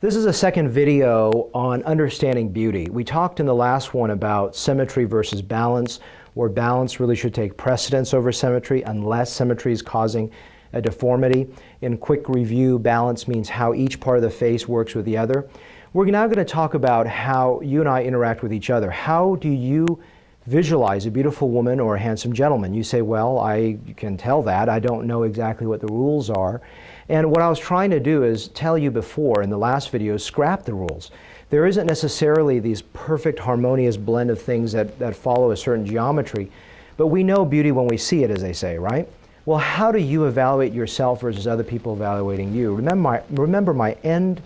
This is a second video on understanding beauty. We talked in the last one about symmetry versus balance, where balance really should take precedence over symmetry unless symmetry is causing a deformity. In quick review, balance means how each part of the face works with the other. We're now going to talk about how you and I interact with each other. How do you visualize a beautiful woman or a handsome gentleman? You say, well, I can tell that. I don't know exactly what the rules are. And what I was trying to do is tell you before in the last video, scrap the rules. There isn't necessarily these perfect harmonious blend of things that follow a certain geometry, but we know beauty when we see it, as they say, right? Well, how do you evaluate yourself versus other people evaluating you? Remember my end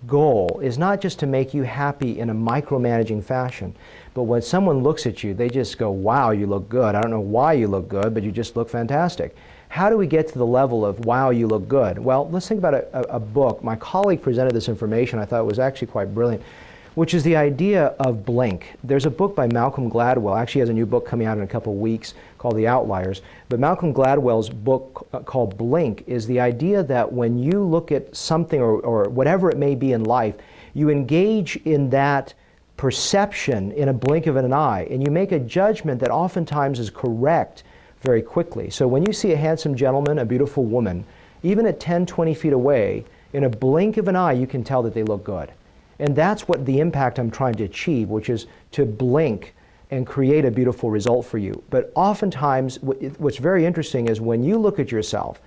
goal is not just to make you happy in a micromanaging fashion, but when someone looks at you, they just go, wow, you look good. I don't know why you look good, but you just look fantastic. How do we get to the level of, wow, you look good? Well, let's think about a book. My colleague presented this information. I thought it was actually quite brilliant, which is the idea of blink. There's a book by Malcolm Gladwell. Actually, he has a new book coming out in a couple of weeks called The Outliers. But Malcolm Gladwell's book called Blink is the idea that when you look at something or whatever it may be in life, you engage in that perception in a blink of an eye, and you make a judgment that oftentimes is correct very quickly. So when you see a handsome gentleman, a beautiful woman, even at 10, 20 feet away, in a blink of an eye, you can tell that they look good. And that's what the impact I'm trying to achieve, which is to blink and create a beautiful result for you. But oftentimes, what's very interesting is when you look at yourself,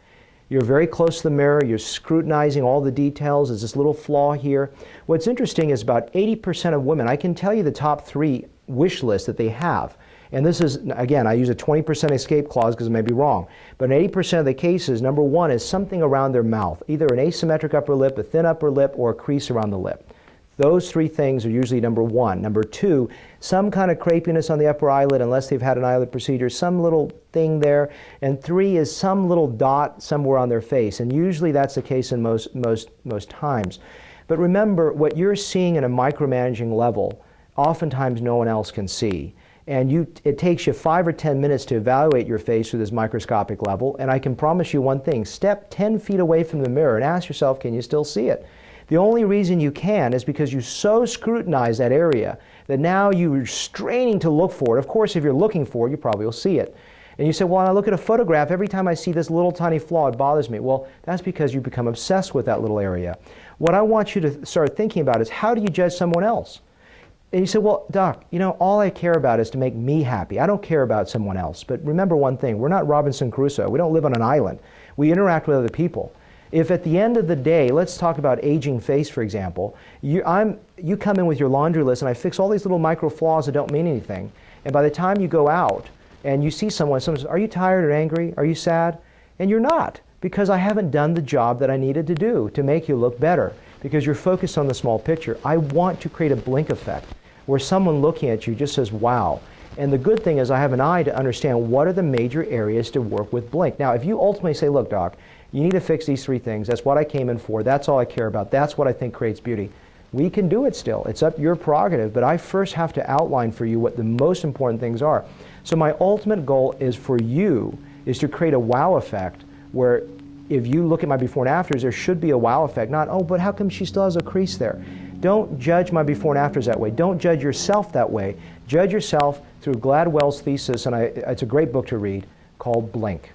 you're very close to the mirror, you're scrutinizing all the details, there's this little flaw here. What's interesting is about 80% of women, I can tell you the top 3 wish lists that they have. And this is, again, I use a 20% escape clause because it may be wrong. But in 80% of the cases, number 1 is something around their mouth, either an asymmetric upper lip, a thin upper lip, or a crease around the lip. Those 3 things are usually number 1. Number 2, some kind of crepiness on the upper eyelid unless they've had an eyelid procedure, some little thing there. And 3 is some little dot somewhere on their face. And usually that's the case in most times. But remember, what you're seeing in a micromanaging level, oftentimes no one else can see. And it takes you 5 or 10 minutes to evaluate your face through this microscopic level. And I can promise you one thing, step 10 feet away from the mirror and ask yourself, can you still see it? The only reason you can is because you so scrutinize that area that now you're straining to look for it. Of course, if you're looking for it, you probably will see it. And you say, well, when I look at a photograph, every time I see this little tiny flaw, it bothers me. Well, that's because you become obsessed with that little area. What I want you to start thinking about is, how do you judge someone else? And you say, well, Doc, you know, all I care about is to make me happy. I don't care about someone else. But remember one thing, we're not Robinson Crusoe. We don't live on an island. We interact with other people. If at the end of the day, let's talk about aging face, for example, you come in with your laundry list and I fix all these little micro flaws that don't mean anything. And by the time you go out and you see someone says, are you tired or angry? Are you sad? And you're not, because I haven't done the job that I needed to do to make you look better, because you're focused on the small picture. I want to create a blink effect where someone looking at you just says, wow. And the good thing is I have an eye to understand what are the major areas to work with blink. Now, if you ultimately say, look, Doc, you need to fix these 3 things. That's what I came in for. That's all I care about. That's what I think creates beauty. We can do it still. It's up your prerogative, but I first have to outline for you what the most important things are. So my ultimate goal is for you is to create a wow effect where if you look at my before and afters, there should be a wow effect. Not, oh, but how come she still has a crease there? Don't judge my before and afters that way. Don't judge yourself that way. Judge yourself through Gladwell's thesis, and it's a great book to read, called Blink.